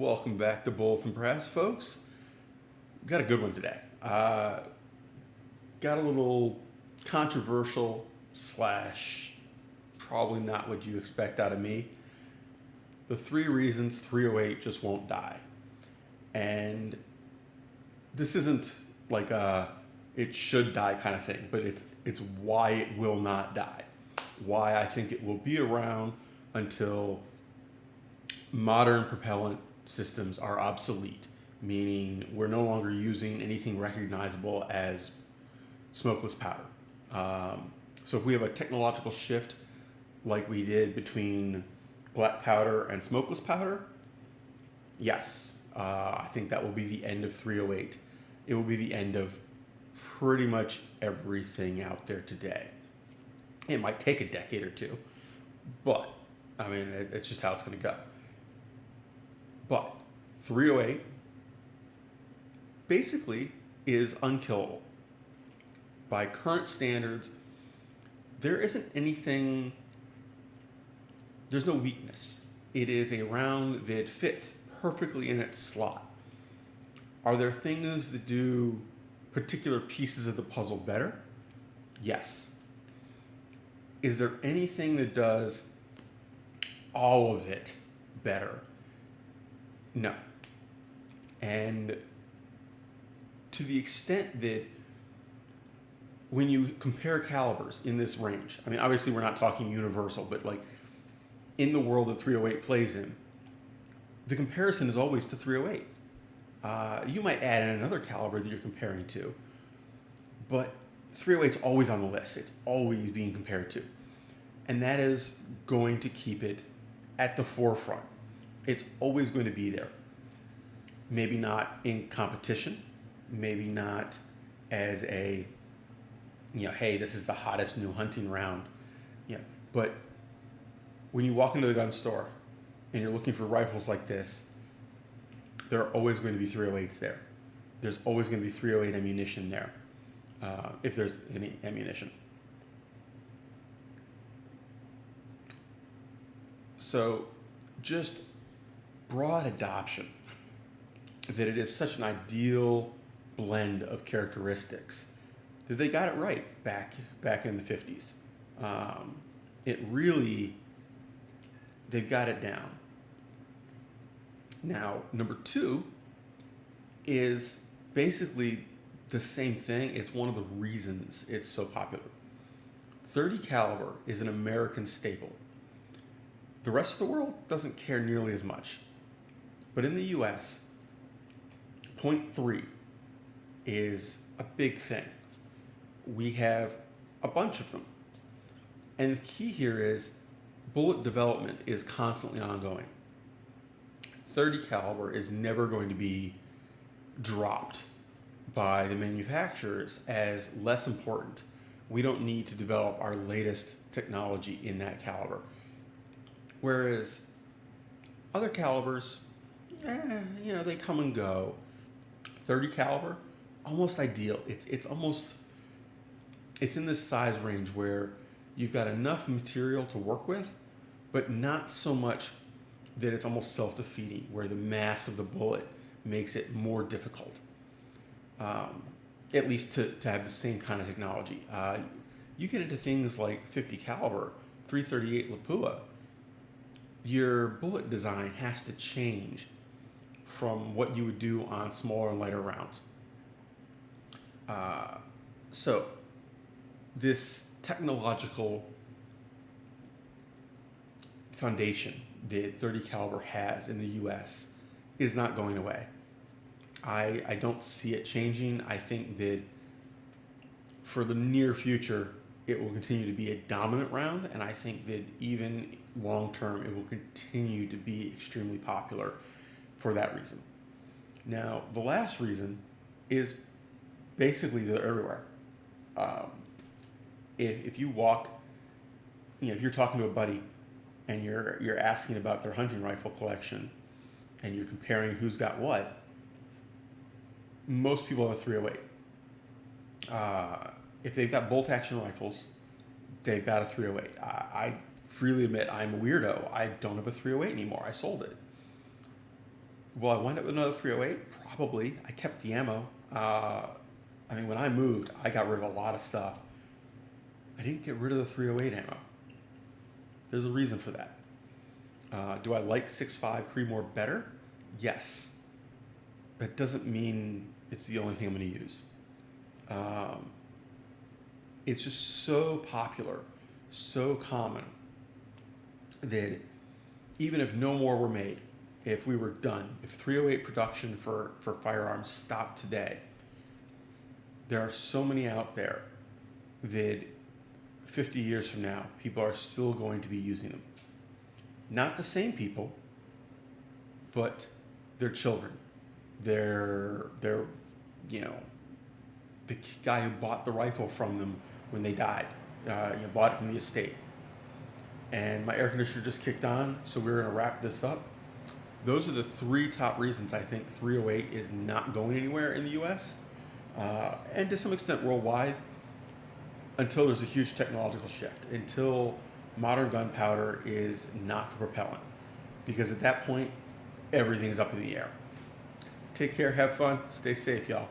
Welcome back to Bullets and Brass, folks. Got a good one today. Got a little controversial slash probably not what you expect out of me. The 3 reasons 308 just won't die. And this isn't like a it should die kind of thing, but it's why it will not die. Why I think it will be around until modern propellant systems are obsolete, meaning we're no longer using anything recognizable as smokeless powder. So if we have a technological shift like we did between black powder and smokeless powder, yes, I think that will be the end of 308. It will be the end of pretty much everything out there today. It might take a decade or two, but I mean, it's just how it's going to go. But 308 basically is unkillable. By current standards, there isn't anything, there's no weakness. It is a round that fits perfectly in its slot. Are there things that do particular pieces of the puzzle better? Yes. Is there anything that does all of it better? No. And to the extent that when you compare calibers in this range, I mean, obviously we're not talking universal, but like in the world that 308 plays in, the comparison is always to 308. You might add in another caliber that you're comparing to, but 308 is always on the list. It's always being compared to. And that is going to keep it at the forefront. It's always going to be there. Maybe not in competition, maybe not as a, hey, this is the hottest new hunting round. But when you walk into the gun store and you're looking for rifles like this, there are always going to be 308s there. There's always going to be 308 ammunition there, if there's any ammunition. So just broad adoption, that it is such an ideal blend of characteristics, that they got it right back in the 50s. It really, they've got it down. Now, number 2 is basically the same thing. It's one of the reasons it's so popular. 30 caliber is an American staple. The rest of the world doesn't care nearly as much. But in the US, .3 is a big thing. We have a bunch of them. And the key here is bullet development is constantly ongoing. 30 caliber is never going to be dropped by the manufacturers as less important. We don't need to develop our latest technology in that caliber. Whereas other calibers, they come and go. 30 caliber, almost ideal. It's in this size range where you've got enough material to work with, but not so much that it's almost self-defeating, where the mass of the bullet makes it more difficult. At least to have the same kind of technology. You get into things like 50 caliber, 338 Lapua, your bullet design has to change from what you would do on smaller and lighter rounds. So this technological foundation that 30 caliber has in the US is not going away. I don't see it changing. I think that for the near future, it will continue to be a dominant round, and I think that even long term, it will continue to be extremely popular for that reason. Now, the last reason is basically they're everywhere. If you walk, if you're talking to a buddy and you're asking about their hunting rifle collection and you're comparing who's got what, most people have a 308. If they've got bolt action rifles, they've got a 308. I freely admit I'm a weirdo. I don't have a 308 anymore. I sold it. Will I wind up with another 308? Probably. I kept the ammo. I mean, when I moved, I got rid of a lot of stuff. I didn't get rid of the 308 ammo. There's a reason for that. Do I like 6.5 Creedmoor better? Yes. That doesn't mean it's the only thing I'm going to use. It's just so popular, so common, that even if no more were made, if we were done, if 308 production for firearms stopped today, there are so many out there that 50 years from now, people are still going to be using them. Not the same people, but their children. Their you know, the guy who bought the rifle from them when they died. Bought it from the estate. And my air conditioner just kicked on, so we're going to wrap this up. Those are the 3 top reasons I think 308 is not going anywhere in the U.S. And to some extent worldwide, until there's a huge technological shift, until modern gunpowder is not the propellant. Because at that point, everything's up in the air. Take care, have fun, stay safe, y'all.